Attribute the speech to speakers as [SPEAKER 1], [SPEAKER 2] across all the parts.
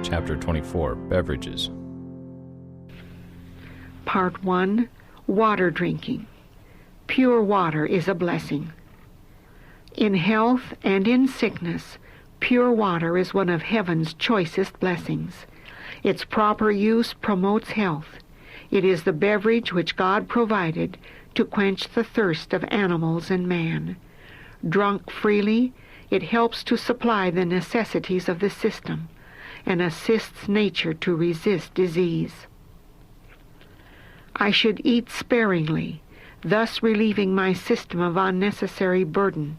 [SPEAKER 1] Chapter 24, Beverages.
[SPEAKER 2] Part 1, Water Drinking. Pure water is a blessing. In health and in sickness, pure water is one of heaven's choicest blessings. Its proper use promotes health. It is the beverage which God provided to quench the thirst of animals and man. Drunk freely, it helps to supply the necessities of the system and assists nature to resist disease. I should eat sparingly, thus relieving my system of unnecessary burden,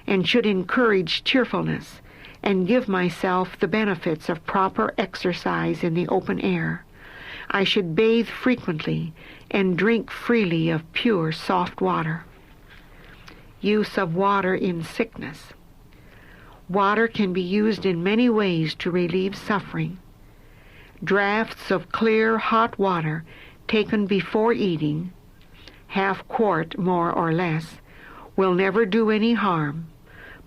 [SPEAKER 2] and should encourage cheerfulness and give myself the benefits of proper exercise in the open air. I should bathe frequently and drink freely of pure, soft water. Use of water in sickness. Water can be used in many ways to relieve suffering. Draughts of clear, hot water taken before eating, half quart more or less, will never do any harm,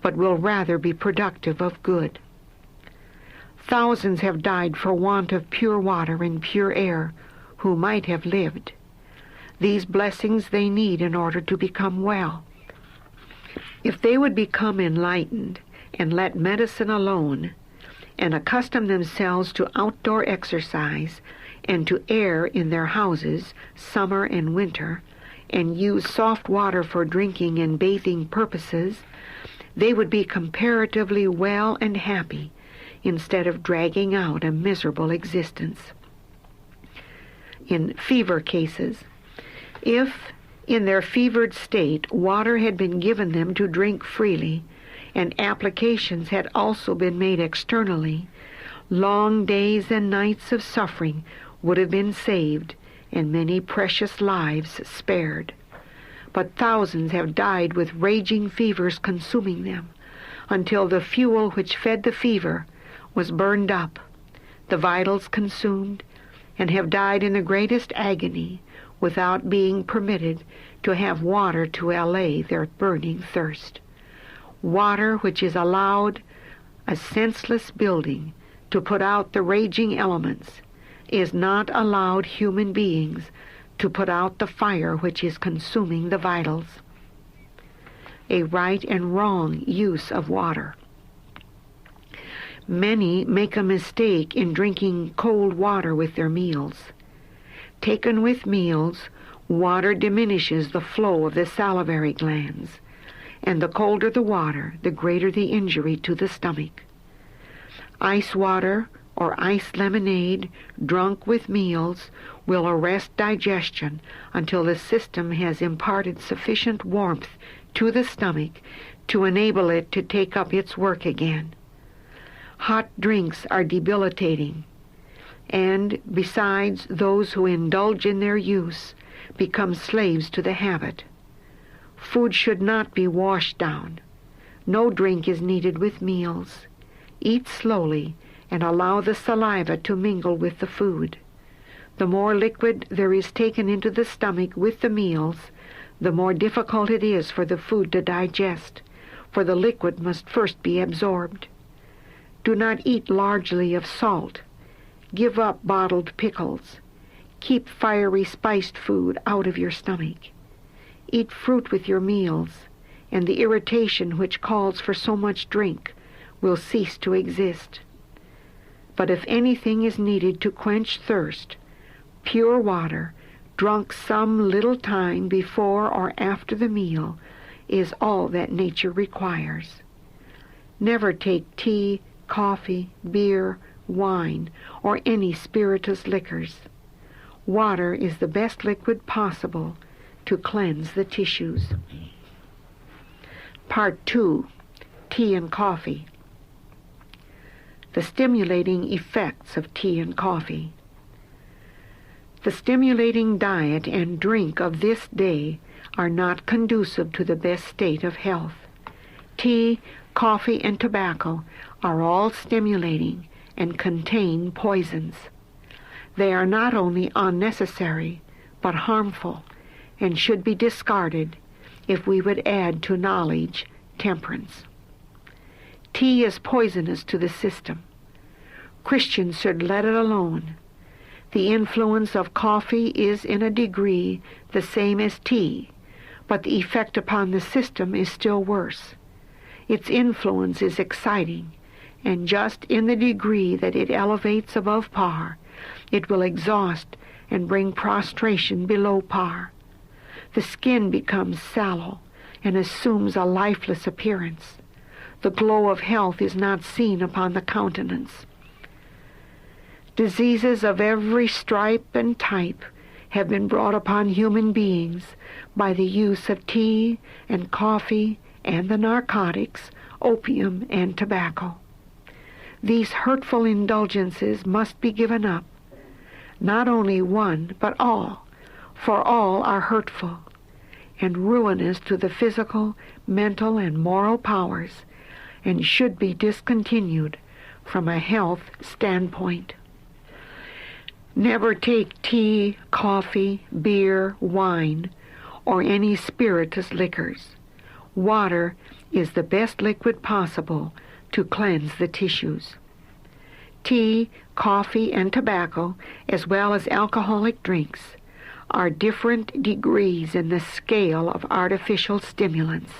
[SPEAKER 2] but will rather be productive of good. Thousands have died for want of pure water and pure air who might have lived. These blessings they need in order to become well. If they would become enlightened and let medicine alone, and accustom themselves to outdoor exercise and to air in their houses summer and winter, and use soft water for drinking and bathing purposes, they would be comparatively well and happy instead of dragging out a miserable existence. In fever cases, if in their fevered state water had been given them to drink freely, and applications had also been made externally, long days and nights of suffering would have been saved and many precious lives spared. But thousands have died with raging fevers consuming them, until the fuel which fed the fever was burned up, the vitals consumed, and have died in the greatest agony without being permitted to have water to allay their burning thirst. Water which is allowed a senseless building to put out the raging elements is not allowed human beings to put out the fire which is consuming the vitals. A right and wrong use of water. Many make a mistake in drinking cold water with their meals. Taken with meals, water diminishes the flow of the salivary glands, and the colder the water, the greater the injury to the stomach. Ice water or ice lemonade drunk with meals will arrest digestion until the system has imparted sufficient warmth to the stomach to enable it to take up its work again. Hot drinks are debilitating, and besides, those who indulge in their use become slaves to the habit. Food should not be washed down. No drink is needed with meals. Eat slowly and allow the saliva to mingle with the food. The more liquid there is taken into the stomach with the meals, the more difficult it is for the food to digest, for the liquid must first be absorbed. Do not eat largely of salt. Give up bottled pickles. Keep fiery spiced food out of your stomach. Eat fruit with your meals, and the irritation which calls for so much drink will cease to exist. But if anything is needed to quench thirst, pure water, drunk some little time before or after the meal, is all that nature requires. Never take tea, coffee, beer, wine, or any spirituous liquors. Water is the best liquid possible to cleanse the tissues. Part 2, Tea and Coffee. The stimulating effects of tea and coffee. The stimulating diet and drink of this day are not conducive to the best state of health. Tea, coffee, and tobacco are all stimulating and contain poisons. They are not only unnecessary, but harmful, and should be discarded if we would add to knowledge temperance. Tea is poisonous to the system. Christians should let it alone. The influence of coffee is in a degree the same as tea, but the effect upon the system is still worse. Its influence is exciting, and just in the degree that it elevates above par, it will exhaust and bring prostration below par. The skin becomes sallow and assumes a lifeless appearance. The glow of health is not seen upon the countenance. Diseases of every stripe and type have been brought upon human beings by the use of tea and coffee and the narcotics, opium and tobacco. These hurtful indulgences must be given up. Not only one, but all, for all are hurtful and ruinous to the physical, mental, and moral powers, and should be discontinued from a health standpoint. Never take tea, coffee, beer, wine, or any spirituous liquors. Water is the best liquid possible to cleanse the tissues. Tea, coffee, and tobacco, as well as alcoholic drinks, are different degrees in the scale of artificial stimulants.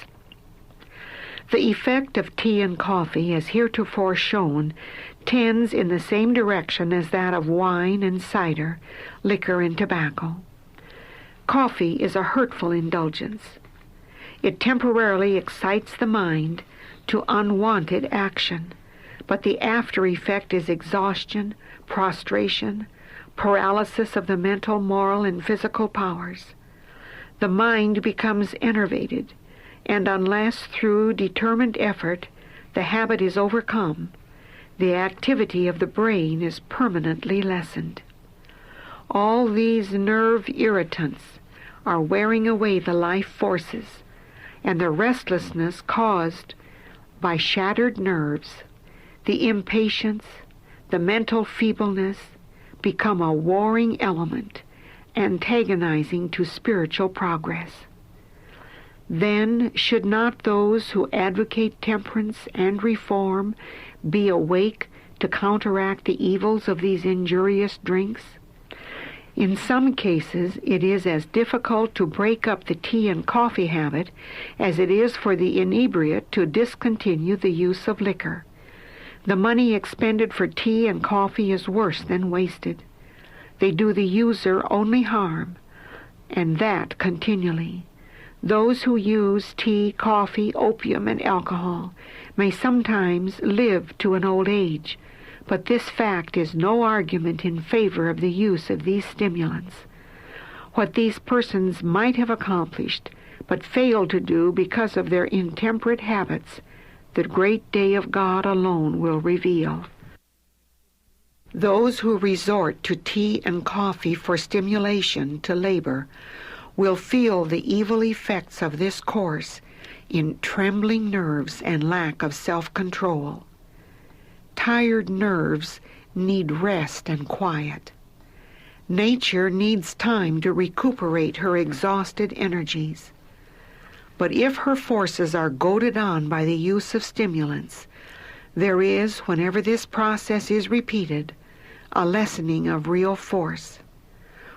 [SPEAKER 2] The effect of tea and coffee, as heretofore shown, tends in the same direction as that of wine and cider, liquor and tobacco. Coffee is a hurtful indulgence. It temporarily excites the mind to unwanted action, but the after effect is exhaustion, prostration, paralysis of the mental, moral, and physical powers. The mind becomes enervated, and unless through determined effort the habit is overcome, the activity of the brain is permanently lessened. All these nerve irritants are wearing away the life forces, and the restlessness caused by shattered nerves, the impatience, the mental feebleness, become a warring element, antagonizing to spiritual progress. Then should not those who advocate temperance and reform be awake to counteract the evils of these injurious drinks? In some cases, it is as difficult to break up the tea and coffee habit as it is for the inebriate to discontinue the use of liquor. The money expended for tea and coffee is worse than wasted. They do the user only harm, and that continually. Those who use tea, coffee, opium, and alcohol may sometimes live to an old age, but this fact is no argument in favor of the use of these stimulants. What these persons might have accomplished, but failed to do because of their intemperate habits, the great day of God alone will reveal. Those who resort to tea and coffee for stimulation to labor will feel the evil effects of this course in trembling nerves and lack of self-control. Tired nerves need rest and quiet. Nature needs time to recuperate her exhausted energies. But if her forces are goaded on by the use of stimulants, there is, whenever this process is repeated, a lessening of real force.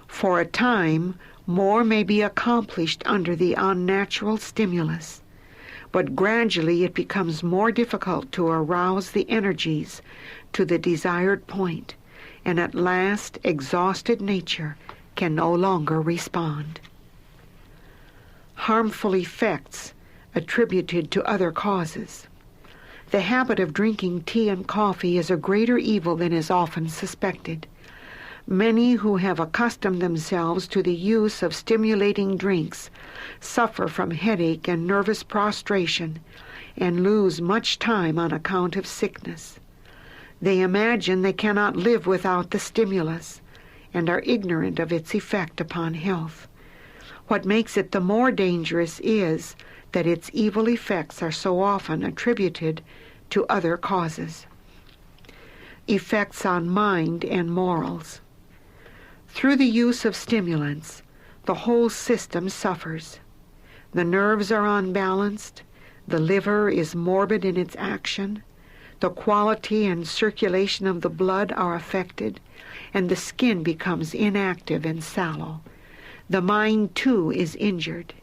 [SPEAKER 2] For a time, more may be accomplished under the unnatural stimulus, but gradually it becomes more difficult to arouse the energies to the desired point, and at last exhausted nature can no longer respond. Harmful effects attributed to other causes. The habit of drinking tea and coffee is a greater evil than is often suspected. Many who have accustomed themselves to the use of stimulating drinks suffer from headache and nervous prostration and lose much time on account of sickness. They imagine they cannot live without the stimulus and are ignorant of its effect upon health. What makes it the more dangerous is that its evil effects are so often attributed to other causes. Effects on mind and morals. Through the use of stimulants, the whole system suffers. The nerves are unbalanced, the liver is morbid in its action, The quality and circulation of the blood are affected, and the skin becomes inactive and sallow. The mind, too, is injured.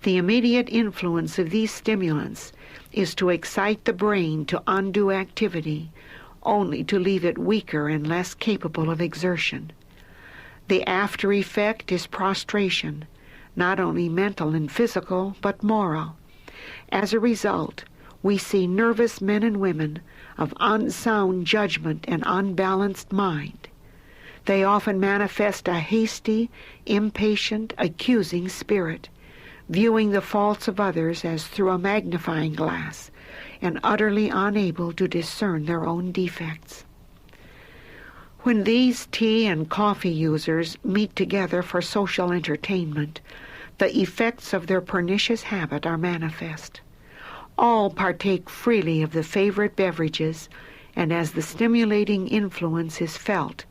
[SPEAKER 2] The immediate influence of these stimulants is to excite the brain to undue activity, only to leave it weaker and less capable of exertion. The after effect is prostration, not only mental and physical, but moral. As a result, we see nervous men and women of unsound judgment and unbalanced mind. They often manifest a hasty, impatient, accusing spirit, viewing the faults of others as through a magnifying glass, and utterly unable to discern their own defects. When these tea and coffee users meet together for social entertainment, the effects of their pernicious habit are manifest. All partake freely of the favorite beverages, and as the stimulating influence is felt,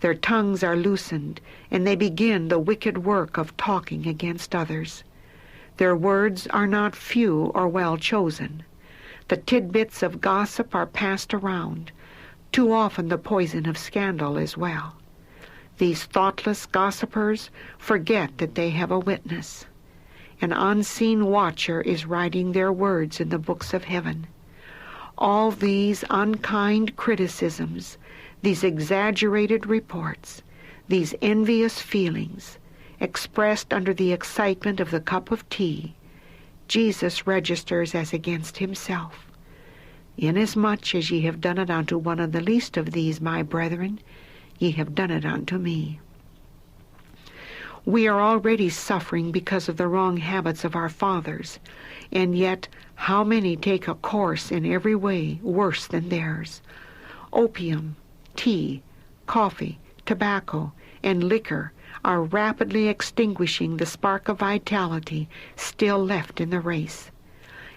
[SPEAKER 2] their tongues are loosened, and they begin the wicked work of talking against others. Their words are not few or well chosen. The tidbits of gossip are passed around, too often the poison of scandal as well. These thoughtless gossipers forget that they have a witness. An unseen watcher is writing their words in the books of heaven. All these unkind criticisms, these exaggerated reports, these envious feelings, expressed under the excitement of the cup of tea, Jesus registers as against himself. Inasmuch as ye have done it unto one of the least of these, my brethren, ye have done it unto me. We are already suffering because of the wrong habits of our fathers, and yet how many take a course in every way worse than theirs? Opium, tea, coffee, tobacco, and liquor are rapidly extinguishing the spark of vitality still left in the race.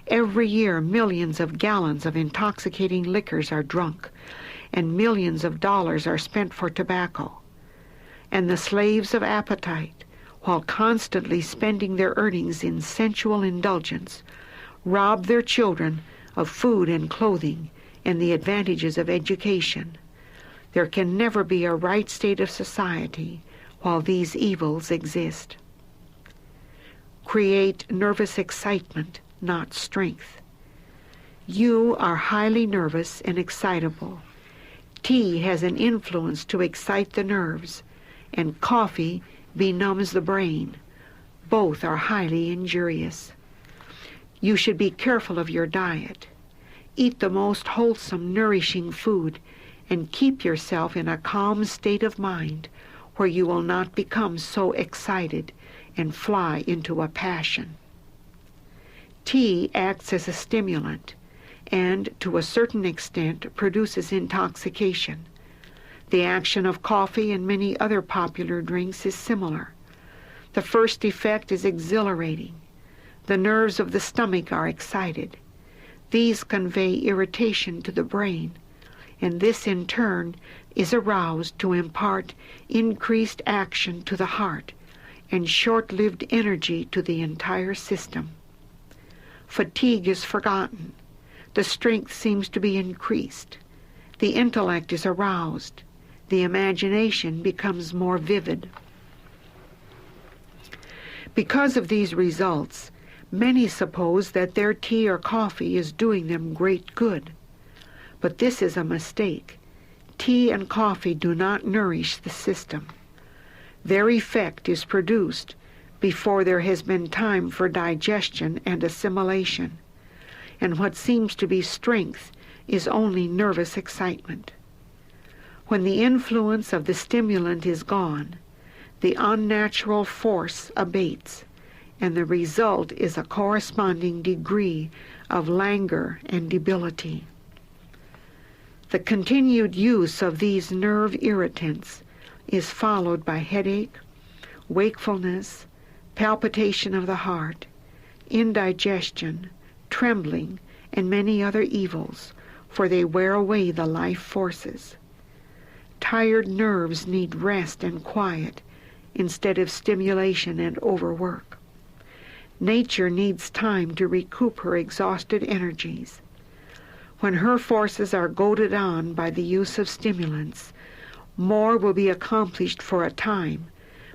[SPEAKER 2] Every year millions of gallons of intoxicating liquors are drunk, and millions of dollars are spent for tobacco. And the slaves of appetite, while constantly spending their earnings in sensual indulgence, rob their children of food and clothing and the advantages of education. There can never be a right state of society while these evils exist. Create nervous excitement, not strength. You are highly nervous and excitable. Tea has an influence to excite the nerves, and coffee benumbs the brain. Both are highly injurious. You should be careful of your diet. Eat the most wholesome, nourishing food, and keep yourself in a calm state of mind where you will not become so excited and fly into a passion. Tea acts as a stimulant and, to a certain extent, produces intoxication. The action of coffee and many other popular drinks is similar. The first effect is exhilarating. The nerves of the stomach are excited. These convey irritation to the brain, and this in turn is aroused to impart increased action to the heart and short-lived energy to the entire system. Fatigue is forgotten. The strength seems to be increased. The intellect is aroused. The imagination becomes more vivid. Because of these results, many suppose that their tea or coffee is doing them great good. But this is a mistake. Tea and coffee do not nourish the system. Their effect is produced before there has been time for digestion and assimilation, and what seems to be strength is only nervous excitement. When the influence of the stimulant is gone, the unnatural force abates, and the result is a corresponding degree of languor and debility. The continued use of these nerve irritants is followed by headache, wakefulness, palpitation of the heart, indigestion, trembling, and many other evils, for they wear away the life forces. Tired nerves need rest and quiet instead of stimulation and overwork. Nature needs time to recoup her exhausted energies. When her forces are goaded on by the use of stimulants, more will be accomplished for a time,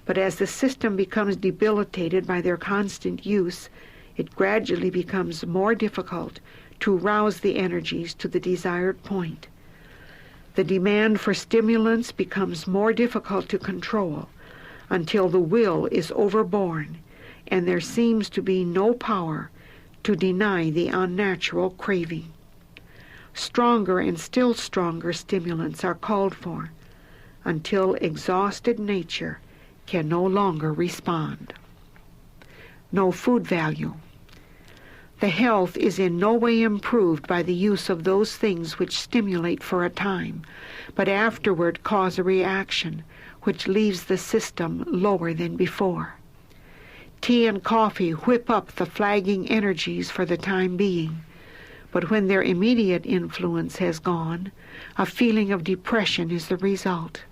[SPEAKER 2] but as the system becomes debilitated by their constant use, it gradually becomes more difficult to rouse the energies to the desired point. The demand for stimulants becomes more difficult to control until the will is overborne and there seems to be no power to deny the unnatural craving. Stronger and still stronger stimulants are called for until exhausted nature can no longer respond. No food value. The health is in no way improved by the use of those things which stimulate for a time, but afterward cause a reaction which leaves the system lower than before. Tea and coffee whip up the flagging energies for the time being, but when their immediate influence has gone, a feeling of depression is the result.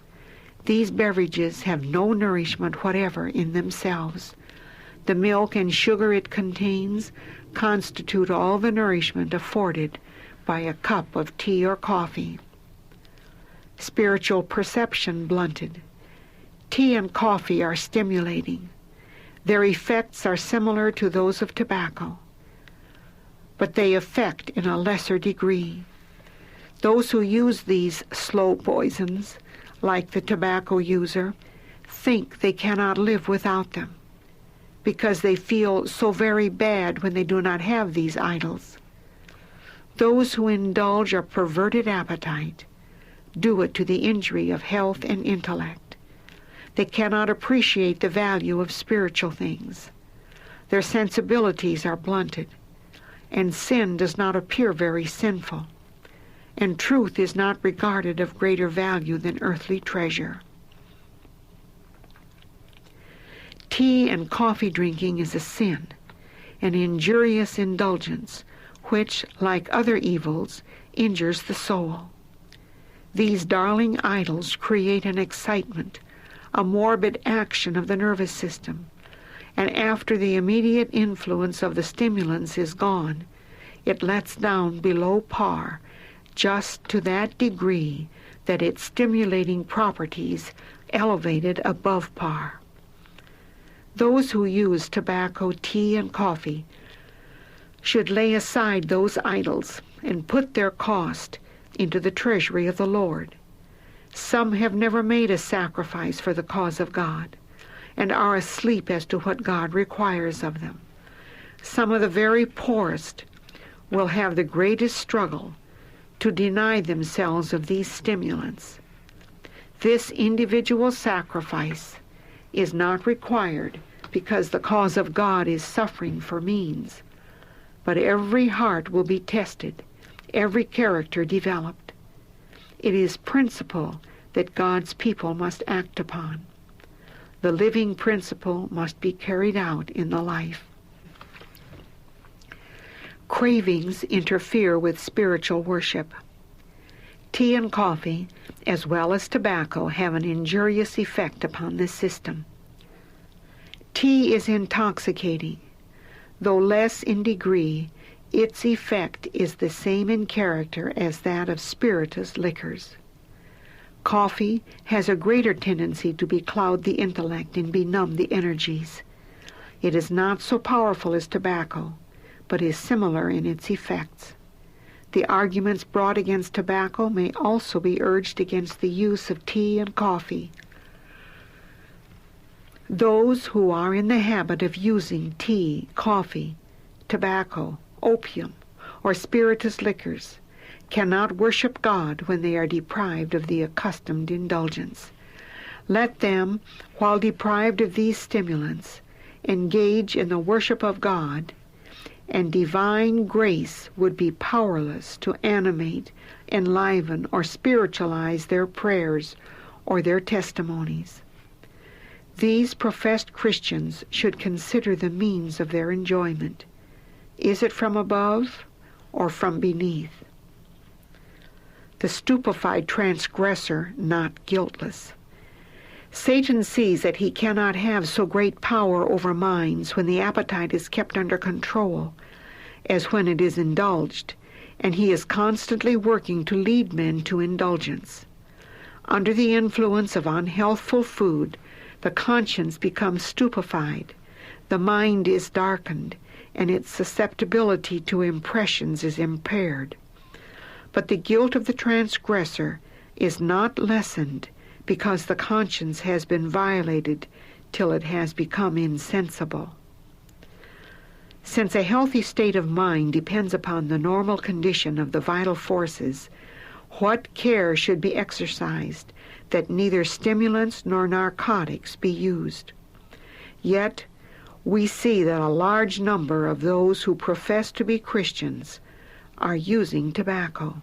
[SPEAKER 2] These beverages have no nourishment whatever in themselves. The milk and sugar it contains constitute all the nourishment afforded by a cup of tea or coffee. Spiritual perception blunted. Tea and coffee are stimulating. Their effects are similar to those of tobacco, but they affect in a lesser degree. Those who use these slow poisons, like the tobacco user, think they cannot live without them, because they feel so very bad when they do not have these idols. Those who indulge a perverted appetite do it to the injury of health and intellect. They cannot appreciate the value of spiritual things. Their sensibilities are blunted, and sin does not appear very sinful, and truth is not regarded of greater value than earthly treasure. Tea and coffee drinking is a sin, an injurious indulgence, which, like other evils, injures the soul. These darling idols create an excitement, a morbid action of the nervous system, and after the immediate influence of the stimulants is gone, it lets down below par, just to that degree that its stimulating properties elevated above par. Those who use tobacco, tea, and coffee should lay aside those idols and put their cost into the treasury of the Lord. Some have never made a sacrifice for the cause of God and are asleep as to what God requires of them. Some of the very poorest will have the greatest struggle to deny themselves of these stimulants. This individual sacrifice is not required because the cause of God is suffering for means, but every heart will be tested, every character developed. It is principle that God's people must act upon. The living principle must be carried out in the life. Cravings interfere with spiritual worship. Tea and coffee, as well as tobacco, have an injurious effect upon this system. Tea is intoxicating. Though less in degree, its effect is the same in character as that of spirituous liquors. Coffee has a greater tendency to becloud the intellect and benumb the energies. It is not so powerful as tobacco, but is similar in its effects. The arguments brought against tobacco may also be urged against the use of tea and coffee. Those who are in the habit of using tea, coffee, tobacco, opium, or spirituous liquors cannot worship God when they are deprived of the accustomed indulgence. Let them, while deprived of these stimulants, engage in the worship of God, and divine grace would be powerless to animate, enliven, or spiritualize their prayers or their testimonies. These professed Christians should consider the means of their enjoyment. Is it from above or from beneath? The stupefied transgressor not guiltless. Satan sees that he cannot have so great power over minds when the appetite is kept under control as when it is indulged, and he is constantly working to lead men to indulgence. Under the influence of unhealthful food, the conscience becomes stupefied, the mind is darkened, and its susceptibility to impressions is impaired. But the guilt of the transgressor is not lessened because the conscience has been violated till it has become insensible. Since a healthy state of mind depends upon the normal condition of the vital forces, what care should be exercised that neither stimulants nor narcotics be used? Yet, we see that a large number of those who profess to be Christians are using tobacco.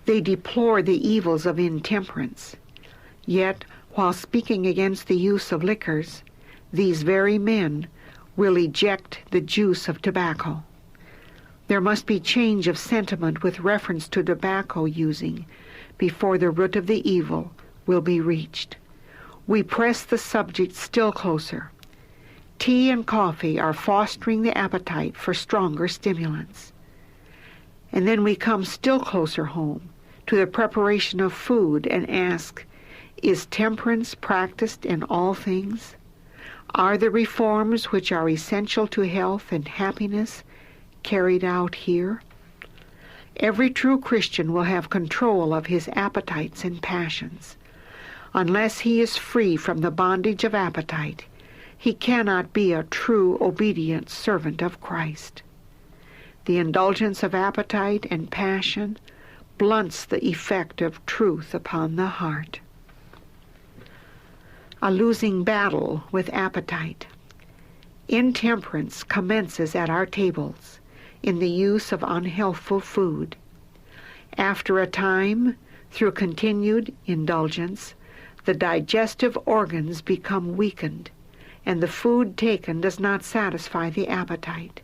[SPEAKER 2] They deplore the evils of intemperance. Yet, while speaking against the use of liquors, these very men will eject the juice of tobacco. There must be change of sentiment with reference to tobacco using before the root of the evil will be reached. We press the subject still closer. Tea and coffee are fostering the appetite for stronger stimulants. And then we come still closer home to the preparation of food and ask, is temperance practiced in all things? Are the reforms which are essential to health and happiness carried out here? Every true Christian will have control of his appetites and passions. Unless he is free from the bondage of appetite, he cannot be a true obedient servant of Christ. The indulgence of appetite and passion blunts the effect of truth upon the heart. A losing battle with appetite. Intemperance commences at our tables in the use of unhealthful food. After a time, through continued indulgence, the digestive organs become weakened, and the food taken does not satisfy the appetite.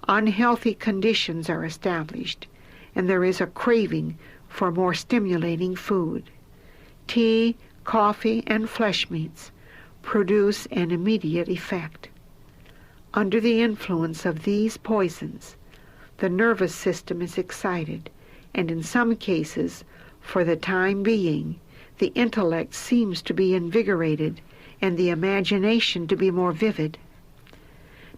[SPEAKER 2] Unhealthy conditions are established, and there is a craving for more stimulating food. Tea, coffee, and flesh meats produce an immediate effect. Under the influence of these poisons, the nervous system is excited, and in some cases, for the time being, the intellect seems to be invigorated and the imagination to be more vivid.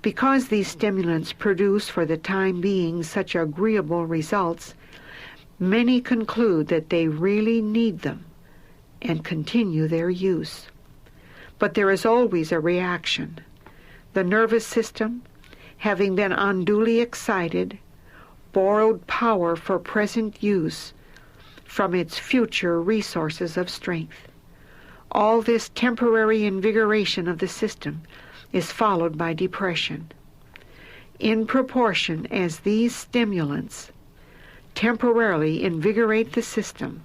[SPEAKER 2] Because these stimulants produce for the time being such agreeable results, many conclude that they really need them and continue their use. But there is always a reaction. The nervous system, having been unduly excited, borrowed power for present use from its future resources of strength. All this temporary invigoration of the system is followed by depression. In proportion as these stimulants temporarily invigorate the system,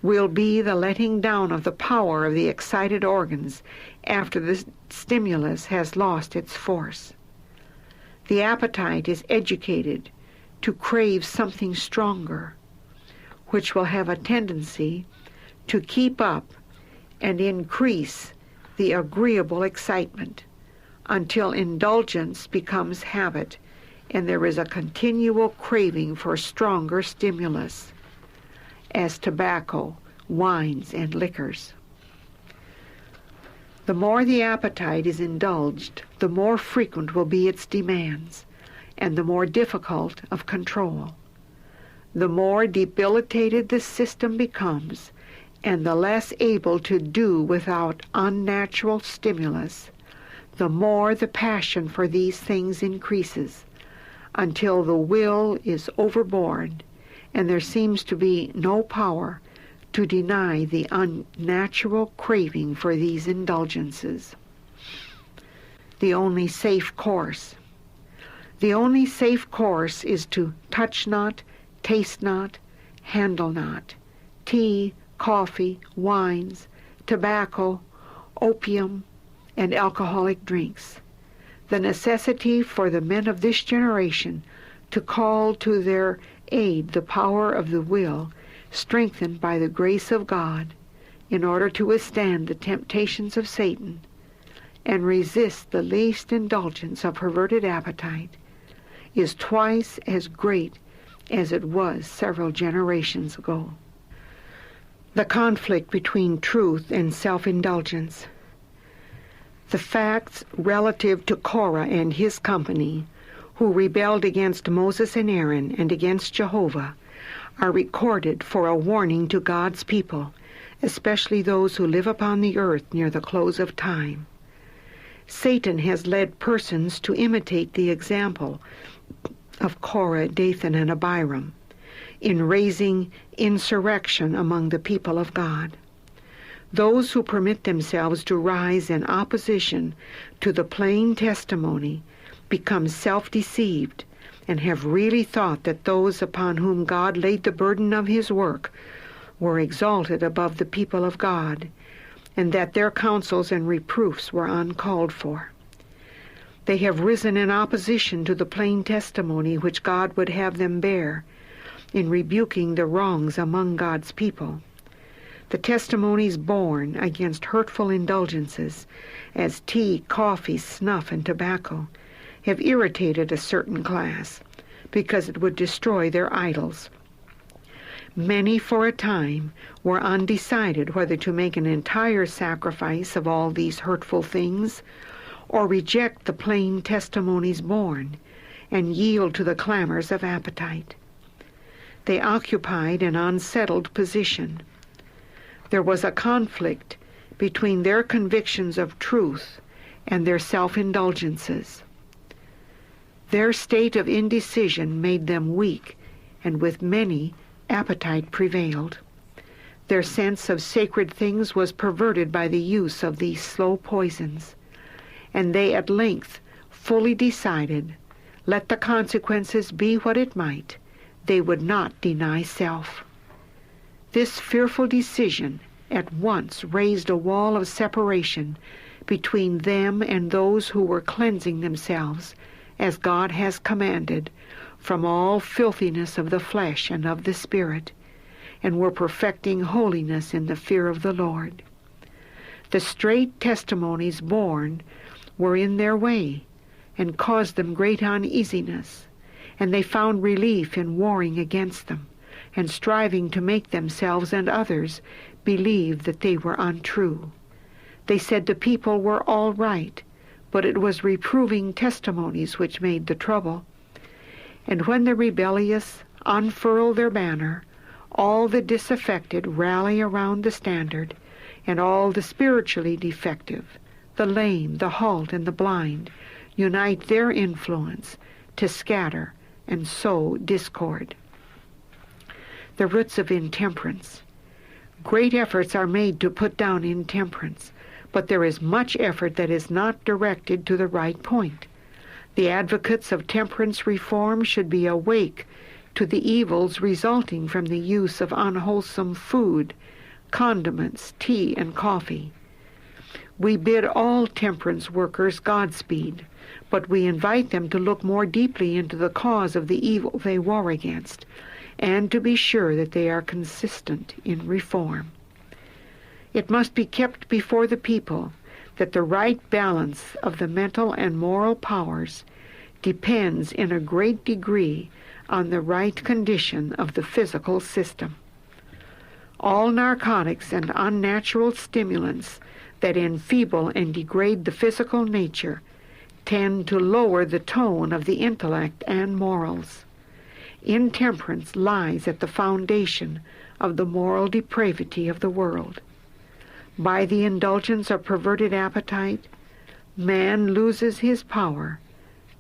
[SPEAKER 2] will be the letting down of the power of the excited organs after the stimulus has lost its force. The appetite is educated to crave something stronger, which will have a tendency to keep up and increase the agreeable excitement until indulgence becomes habit and there is a continual craving for stronger stimulus, as tobacco, wines, and liquors. The more the appetite is indulged, the more frequent will be its demands, and the more difficult of control. The more debilitated the system becomes, and the less able to do without unnatural stimulus, the more the passion for these things increases, until the will is overborne, and there seems to be no power to deny the unnatural craving for these indulgences. The only safe course. The only safe course is to touch not, taste not, handle not, tea, coffee, wines, tobacco, opium, and alcoholic drinks. The necessity for the men of this generation to call to their aid the power of the will, strengthened by the grace of God, in order to withstand the temptations of Satan and resist the least indulgence of perverted appetite, is twice as great as it was several generations ago. The conflict between truth and self-indulgence. The facts relative to Korah and his company, who rebelled against Moses and Aaron and against Jehovah, are recorded for a warning to God's people, especially those who live upon the earth near the close of time. Satan has led persons to imitate the example of Korah, Dathan, and Abiram in raising insurrection among the people of God. Those who permit themselves to rise in opposition to the plain testimony become self-deceived and have really thought that those upon whom God laid the burden of his work were exalted above the people of God, and that their counsels and reproofs were uncalled for. They have risen in opposition to the plain testimony which God would have them bear in rebuking the wrongs among God's people. The testimonies borne against hurtful indulgences, as tea, coffee, snuff, and tobacco, have irritated a certain class, because it would destroy their idols. Many for a time were undecided whether to make an entire sacrifice of all these hurtful things, or reject the plain testimonies borne, and yield to the clamors of appetite. They occupied an unsettled position. There was a conflict between their convictions of truth and their self-indulgences. Their state of indecision made them weak, and with many, appetite prevailed. Their sense of sacred things was perverted by the use of these slow poisons, and they at length fully decided, let the consequences be what it might, they would not deny self. This fearful decision at once raised a wall of separation between them and those who were cleansing themselves, as God has commanded, from all filthiness of the flesh and of the spirit, and were perfecting holiness in the fear of the Lord. The straight testimonies borne were in their way, and caused them great uneasiness, and they found relief in warring against them, and striving to make themselves and others believe that they were untrue. They said the people were all right, but it was reproving testimonies which made the trouble. And when the rebellious unfurl their banner, all the disaffected rally around the standard, and all the spiritually defective, the lame, the halt, and the blind, unite their influence to scatter and sow discord. The roots of intemperance. Great efforts are made to put down intemperance, but there is much effort that is not directed to the right point. The advocates of temperance reform should be awake to the evils resulting from the use of unwholesome food, condiments, tea, and coffee. We bid all temperance workers Godspeed, but we invite them to look more deeply into the cause of the evil they war against, and to be sure that they are consistent in reform. It must be kept before the people that the right balance of the mental and moral powers depends in a great degree on the right condition of the physical system. All narcotics and unnatural stimulants that enfeeble and degrade the physical nature tend to lower the tone of the intellect and morals. Intemperance lies at the foundation of the moral depravity of the world. By the indulgence of perverted appetite, man loses his power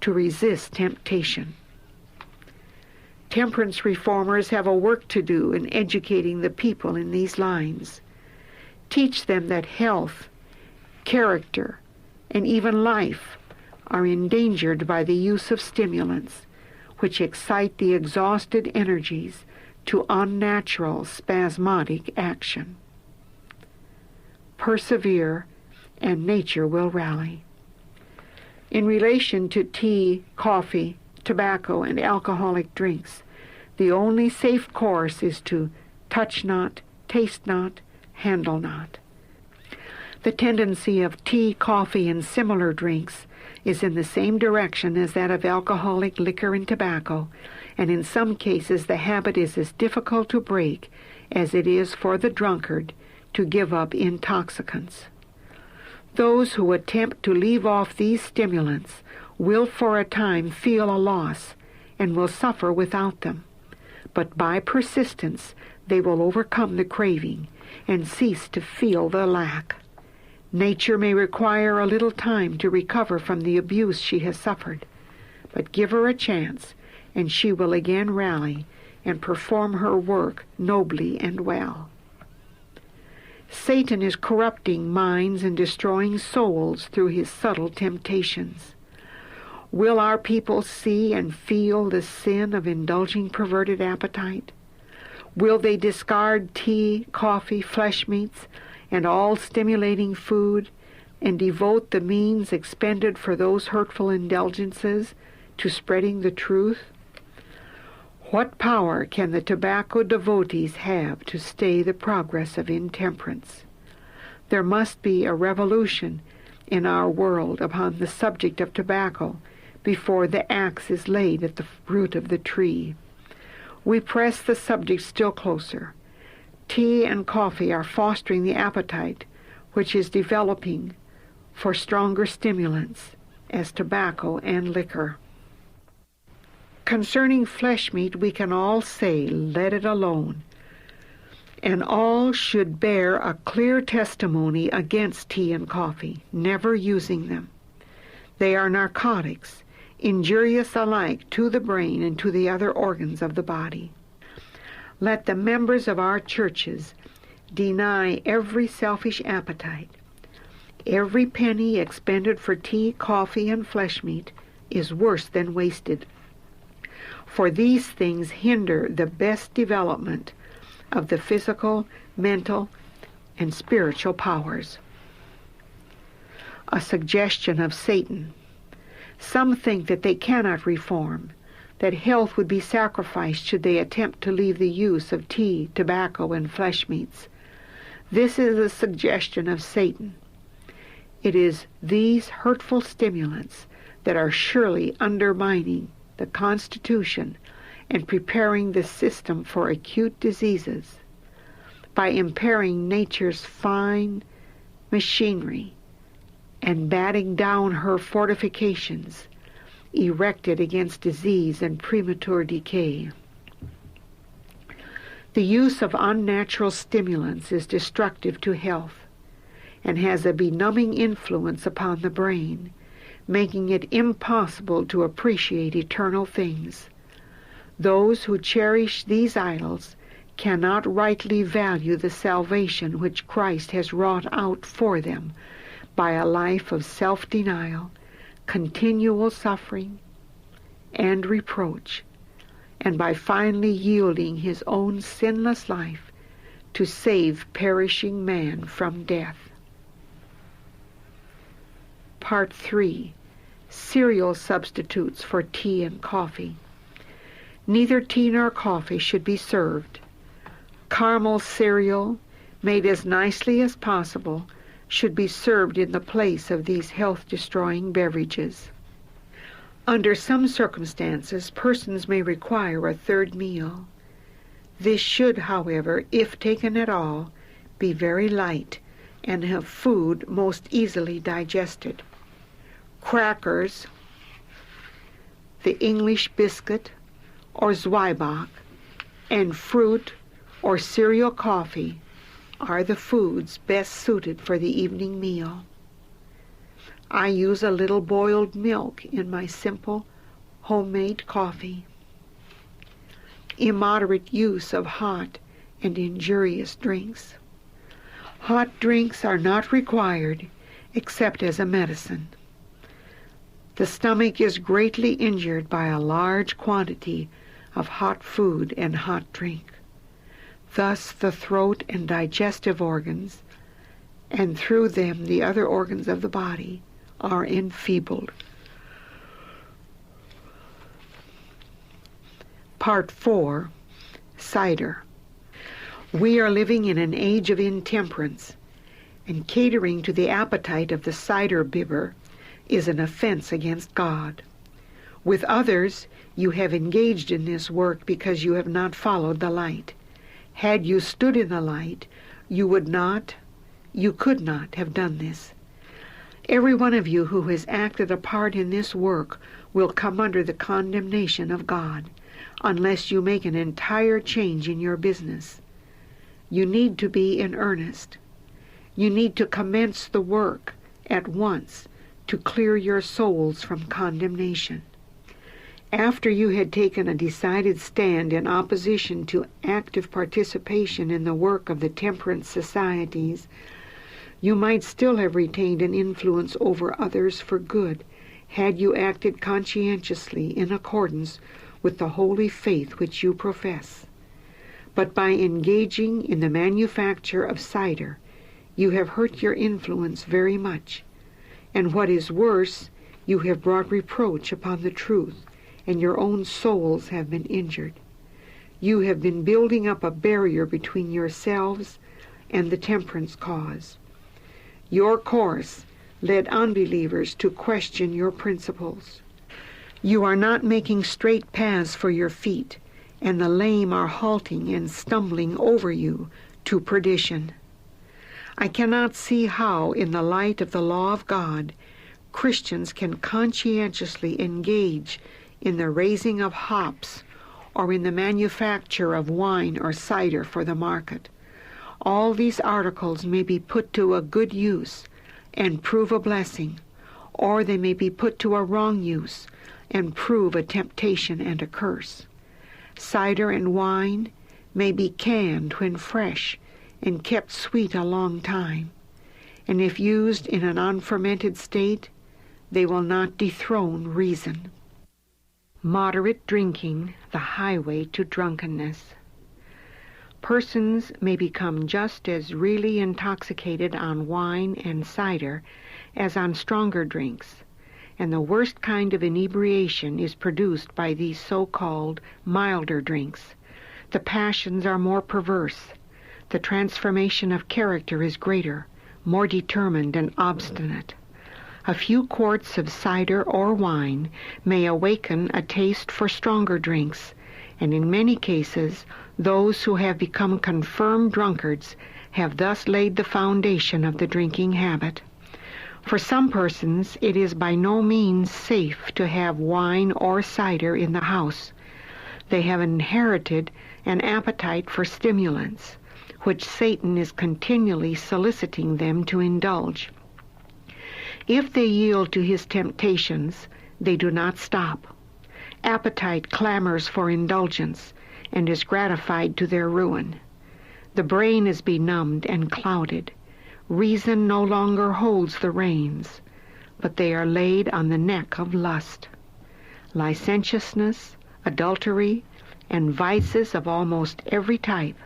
[SPEAKER 2] to resist temptation. Temperance reformers have a work to do in educating the people in these lines. Teach them that health, character, and even life are endangered by the use of stimulants, which excite the exhausted energies to unnatural spasmodic action. Persevere, and nature will rally. In relation to tea, coffee, tobacco, and alcoholic drinks, the only safe course is to touch not, taste not, handle not. The tendency of tea, coffee, and similar drinks is in the same direction as that of alcoholic liquor and tobacco, and in some cases the habit is as difficult to break as it is for the drunkard to give up intoxicants. Those who attempt to leave off these stimulants will for a time feel a loss and will suffer without them, but by persistence they will overcome the craving and cease to feel the lack. Nature may require a little time to recover from the abuse she has suffered, but give her a chance, and she will again rally and perform her work nobly and well. Satan is corrupting minds and destroying souls through his subtle temptations. Will our people see and feel the sin of indulging perverted appetite? Will they discard tea, coffee, flesh meats, and all stimulating food, and devote the means expended for those hurtful indulgences to spreading the truth? What power can the tobacco devotees have to stay the progress of intemperance? There must be a revolution in our world upon the subject of tobacco before the axe is laid at the root of the tree. We press the subject still closer. Tea and coffee are fostering the appetite, which is developing for stronger stimulants as tobacco and liquor. Concerning flesh meat, we can all say, let it alone. And all should bear a clear testimony against tea and coffee, never using them. They are narcotics, injurious alike to the brain and to the other organs of the body. Let the members of our churches deny every selfish appetite. Every penny expended for tea, coffee, and flesh meat is worse than wasted, for these things hinder the best development of the physical, mental, and spiritual powers. A suggestion of Satan. Some think that they cannot reform, that health would be sacrificed should they attempt to leave the use of tea, tobacco, and flesh meats. This is a suggestion of Satan. It is these hurtful stimulants that are surely undermining the constitution and preparing the system for acute diseases by impairing nature's fine machinery and batting down her fortifications erected against disease and premature decay. The use of unnatural stimulants is destructive to health and has a benumbing influence upon the brain, making it impossible to appreciate eternal things. Those who cherish these idols cannot rightly value the salvation which Christ has wrought out for them by a life of self-denial, continual suffering, and reproach, and by finally yielding his own sinless life to save perishing man from death. Part 3. Cereal substitutes for tea and coffee. Neither tea nor coffee should be served. Caramel cereal, made as nicely as possible, should be served in the place of these health-destroying beverages. Under some circumstances, persons may require a third meal. This should, however, if taken at all, be very light and have food most easily digested. Crackers, the English biscuit, or Zwieback, and fruit or cereal coffee are the foods best suited for the evening meal. I use a little boiled milk in my simple homemade coffee. Immoderate use of hot and injurious drinks. Hot drinks are not required except as a medicine. The stomach is greatly injured by a large quantity of hot food and hot drink. Thus the throat and digestive organs, and through them the other organs of the body, are enfeebled. Part 4. Cider. We are living in an age of intemperance, and catering to the appetite of the cider bibber is an offense against God. With others, You have engaged in this work because you have not followed the light. Had you stood in the light, you could not have done this. Every one of you who has acted a part in this work will come under the condemnation of God unless you make an entire change in your business. You need to be in earnest. You need to commence the work at once to clear your souls from condemnation. After you had taken a decided stand in opposition to active participation in the work of the temperance societies, you might still have retained an influence over others for good had you acted conscientiously in accordance with the holy faith which you profess. But by engaging in the manufacture of cider, you have hurt your influence very much, and what is worse, you have brought reproach upon the truth, and your own souls have been injured. You have been building up a barrier between yourselves and the temperance cause. Your course led unbelievers to question your principles. You are not making straight paths for your feet, and the lame are halting and stumbling over you to perdition. I cannot see how, in the light of the law of God, Christians can conscientiously engage in the raising of hops or in the manufacture of wine or cider for the market. All these articles may be put to a good use and prove a blessing, or they may be put to a wrong use and prove a temptation and a curse. Cider and wine may be canned when fresh and kept sweet a long time, and if used in an unfermented state, they will not dethrone reason. Moderate drinking, the highway to drunkenness. Persons may become just as really intoxicated on wine and cider as on stronger drinks, and the worst kind of inebriation is produced by these so-called milder drinks. The passions are more perverse. The transformation of character is greater, more determined and obstinate. A few quarts of cider or wine may awaken a taste for stronger drinks, and in many cases, those who have become confirmed drunkards have thus laid the foundation of the drinking habit. For some persons, it is by no means safe to have wine or cider in the house. They have inherited an appetite for stimulants, which Satan is continually soliciting them to indulge. If they yield to his temptations, they do not stop. Appetite clamors for indulgence and is gratified to their ruin. The brain is benumbed and clouded. Reason no longer holds the reins, but they are laid on the neck of lust. Licentiousness, adultery, and vices of almost every type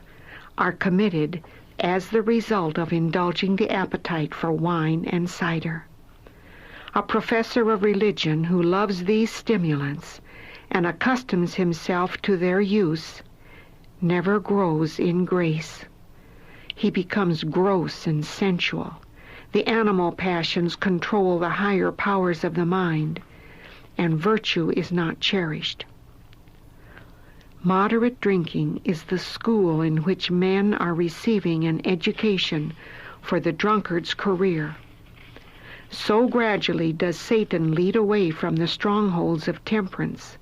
[SPEAKER 2] are committed as the result of indulging the appetite for wine and cider. A professor of religion who loves these stimulants and accustoms himself to their use never grows in grace. He becomes gross and sensual. The animal passions control the higher powers of the mind, and virtue is not cherished. Moderate drinking is the school in which men are receiving an education for the drunkard's career. So gradually does Satan lead away from the strongholds of temperance.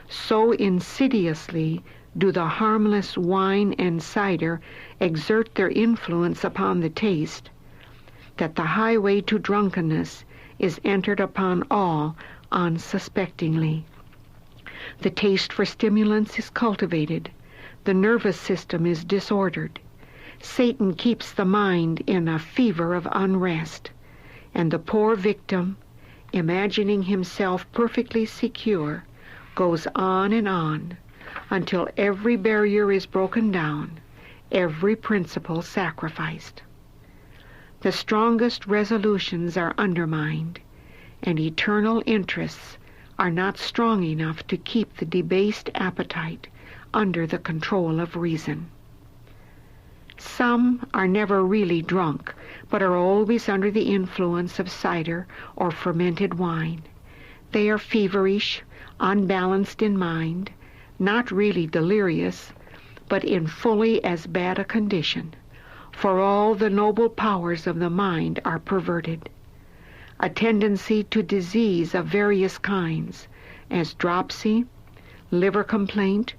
[SPEAKER 2] So insidiously do the harmless wine and cider exert their influence upon the taste, that the highway to drunkenness is entered upon all unsuspectingly. The taste for stimulants is cultivated. The nervous system is disordered. Satan keeps the mind in a fever of unrest, and the poor victim, imagining himself perfectly secure, goes on and on until every barrier is broken down, every principle sacrificed. The strongest resolutions are undermined, and eternal interests are not strong enough to keep the debased appetite under the control of reason. Some are never really drunk, but are always under the influence of cider or fermented wine. They are feverish, unbalanced in mind, not really delirious, but in fully as bad a condition, for all the noble powers of the mind are perverted. A tendency to disease of various kinds, as dropsy, liver complaint,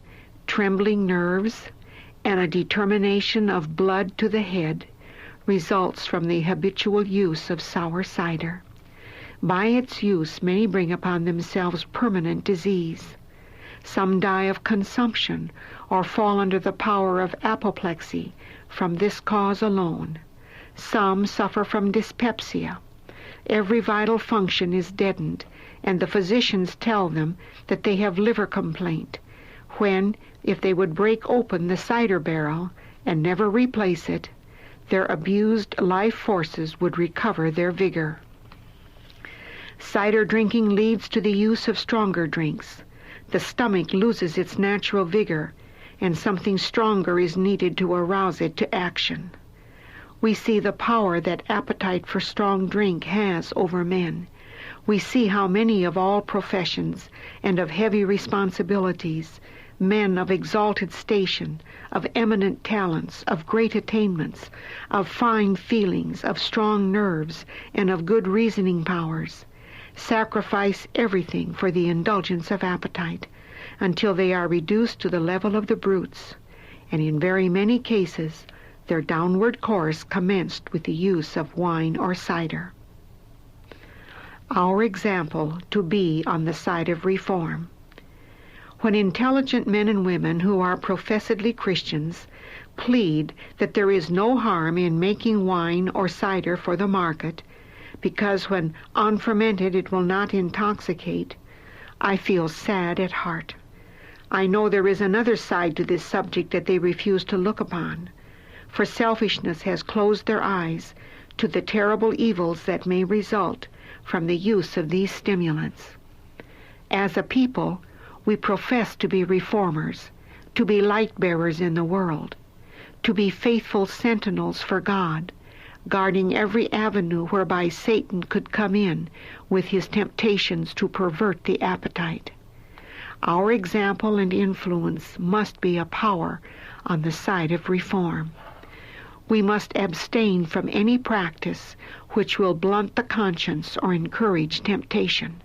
[SPEAKER 2] trembling nerves, and a determination of blood to the head, results from the habitual use of sour cider. By its use, many bring upon themselves permanent disease. Some die of consumption or fall under the power of apoplexy from this cause alone. Some suffer from dyspepsia. Every vital function is deadened, and the physicians tell them that they have liver complaint, when, if they would break open the cider barrel and never replace it, their abused life forces would recover their vigor. Cider drinking leads to the use of stronger drinks. The stomach loses its natural vigor, and something stronger is needed to arouse it to action. We see the power that appetite for strong drink has over men. We see how many of all professions and of heavy responsibilities, men of exalted station, of eminent talents, of great attainments, of fine feelings, of strong nerves, and of good reasoning powers, sacrifice everything for the indulgence of appetite, until they are reduced to the level of the brutes, and in very many cases their downward course commenced with the use of wine or cider. Our example to be on the side of reform. When intelligent men and women who are professedly Christians plead that there is no harm in making wine or cider for the market, because when unfermented it will not intoxicate, I feel sad at heart. I know there is another side to this subject that they refuse to look upon, for selfishness has closed their eyes to the terrible evils that may result from the use of these stimulants. As a people, we profess to be reformers, to be light-bearers in the world, to be faithful sentinels for God, guarding every avenue whereby Satan could come in with his temptations to pervert the appetite. Our example and influence must be a power on the side of reform. We must abstain from any practice which will blunt the conscience or encourage temptation.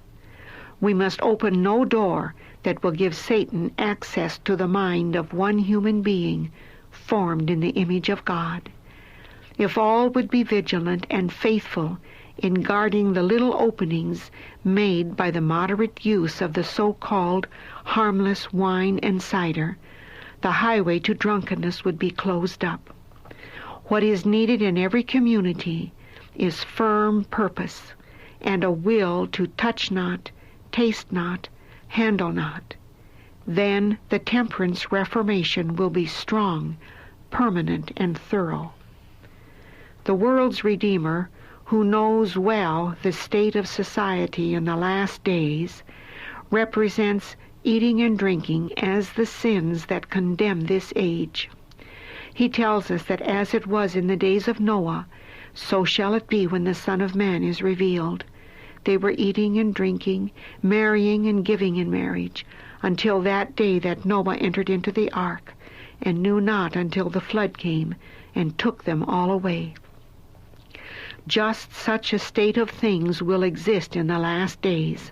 [SPEAKER 2] We must open no door that will give Satan access to the mind of one human being formed in the image of God. If all would be vigilant and faithful in guarding the little openings made by the moderate use of the so-called harmless wine and cider, the highway to drunkenness would be closed up. What is needed in every community is firm purpose and a will to touch not, taste not, handle not. Then the temperance reformation will be strong, permanent, and thorough. The world's Redeemer, who knows well the state of society in the last days, represents eating and drinking as the sins that condemn this age. He tells us that as it was in the days of Noah, so shall it be when the Son of Man is revealed. They were eating and drinking, marrying and giving in marriage, until that day that Noah entered into the ark, and knew not until the flood came and took them all away. Just such a state of things will exist in the last days,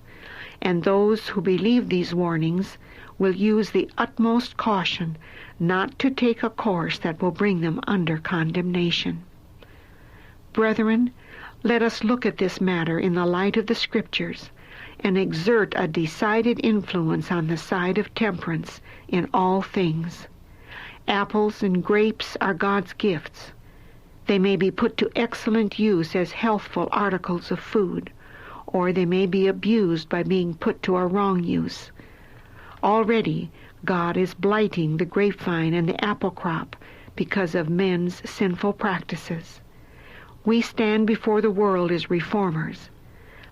[SPEAKER 2] and those who believe these warnings will use the utmost caution not to take a course that will bring them under condemnation. Brethren, let us look at this matter in the light of the Scriptures and exert a decided influence on the side of temperance in all things. Apples and grapes are God's gifts. They may be put to excellent use as healthful articles of food, or they may be abused by being put to a wrong use. Already, God is blighting the grapevine and the apple crop because of men's sinful practices. We stand before the world as reformers.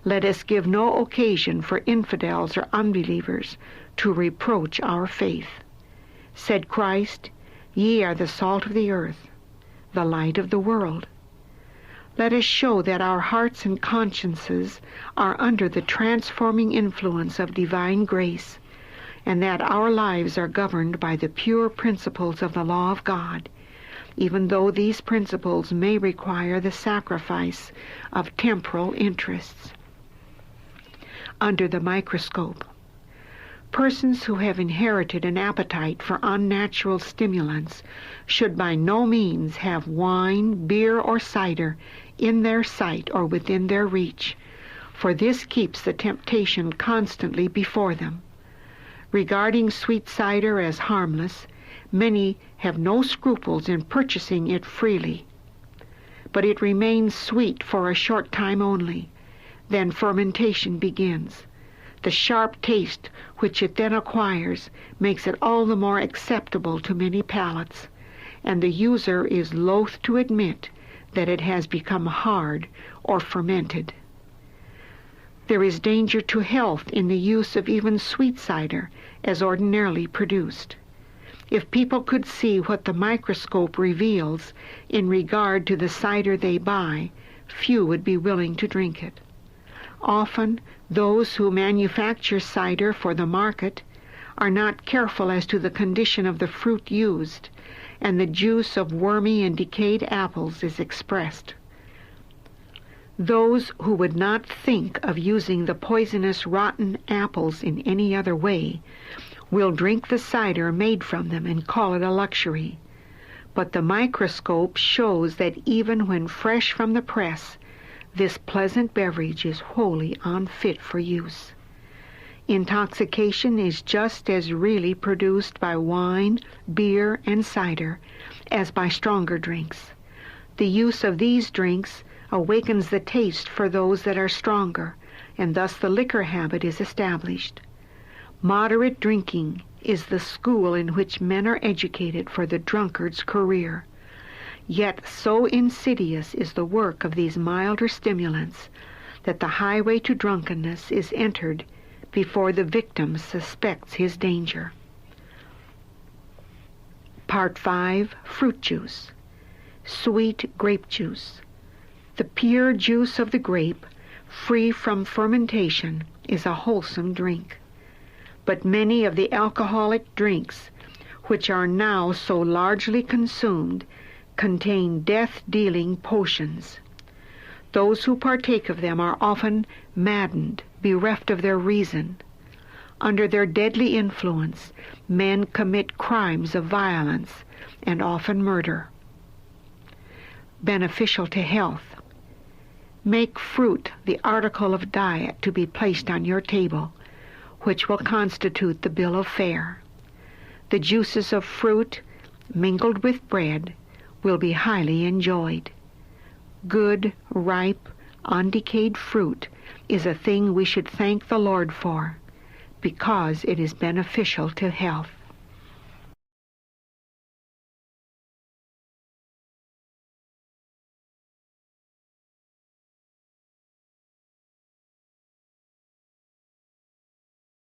[SPEAKER 2] Let us give no occasion for infidels or unbelievers to reproach our faith. Said Christ, "Ye are the salt of the earth, the light of the world." Let us show that our hearts and consciences are under the transforming influence of divine grace, and that our lives are governed by the pure principles of the law of God, even though these principles may require the sacrifice of temporal interests. Under the microscope, persons who have inherited an appetite for unnatural stimulants should by no means have wine, beer, or cider in their sight or within their reach, for this keeps the temptation constantly before them. Regarding sweet cider as harmless, many have no scruples in purchasing it freely. But it remains sweet for a short time only. Then fermentation begins. The sharp taste which it then acquires makes it all the more acceptable to many palates, and the user is loath to admit that it has become hard or fermented. There is danger to health in the use of even sweet cider as ordinarily produced. If people could see what the microscope reveals in regard to the cider they buy, few would be willing to drink it. Often, those who manufacture cider for the market are not careful as to the condition of the fruit used, and the juice of wormy and decayed apples is expressed. Those who would not think of using the poisonous rotten apples in any other way will drink the cider made from them and call it a luxury. But the microscope shows that even when fresh from the press, this pleasant beverage is wholly unfit for use. Intoxication is just as really produced by wine, beer, and cider as by stronger drinks. The use of these drinks awakens the taste for those that are stronger, and thus the liquor habit is established. Moderate drinking is the school in which men are educated for the drunkard's career. Yet so insidious is the work of these milder stimulants that the highway to drunkenness is entered before the victim suspects his danger. Part 5. Fruit juice. Sweet grape juice. The pure juice of the grape, free from fermentation, is a wholesome drink. But many of the alcoholic drinks, which are now so largely consumed, contain death-dealing potions. Those who partake of them are often maddened, bereft of their reason. Under their deadly influence, men commit crimes of violence and often murder. Beneficial to health. Make fruit the article of diet to be placed on your table, which will constitute the bill of fare. The juices of fruit, mingled with bread, will be highly enjoyed. Good, ripe, undecayed fruit is a thing we should thank the Lord for, because it is beneficial to health.